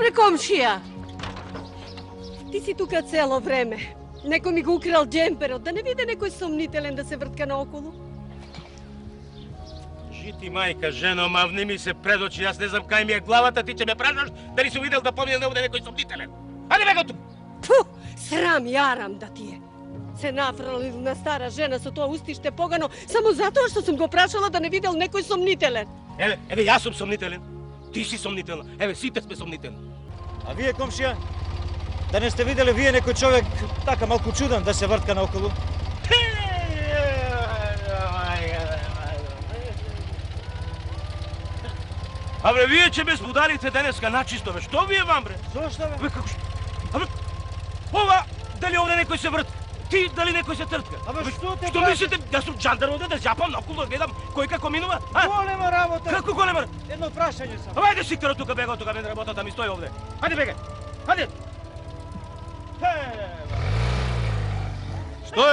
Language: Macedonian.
bre, komšija? Ti si tuka celo vreme. Neko mi ga ukral džemper, da ne vide nekoj somnitelен да се въртка наоколо. Жити, майка, жено, мавни ми се пред очи, аз не знам кай ми е главата, ти че ме праждаш, дали си видел да помня овде некој somnителен. Ајде бега тук! Пу, срам јарам да ти е. Се нафралил на стара жена со тоа устиште погано, само затоа што сум го прашала да не видел некој somnителен. Еве, јас сум somnителен, ти си somnителна, еве, сите сме somnителни. А вие, комшија, да не сте видели вие некој човек така малку чуден да се вртка наоколу? Абре, вие че ме сподарите денеска начисто, бе, што вие вам, бре? Зошто, бе? Абе, како што? Абе, ова, дали овде некој се врт? Ти, дали некој се тртка? Абе, што те Што прави? мислите, јас сум джандар овде да зјапам наоколу, да гледам кој како минува? А? Голема работа! Како голема? Едно прашање само. Абе, ајде сиктера тука, бега тука, мен работата ми стои овде. Ајде, бега, ајде! Што е?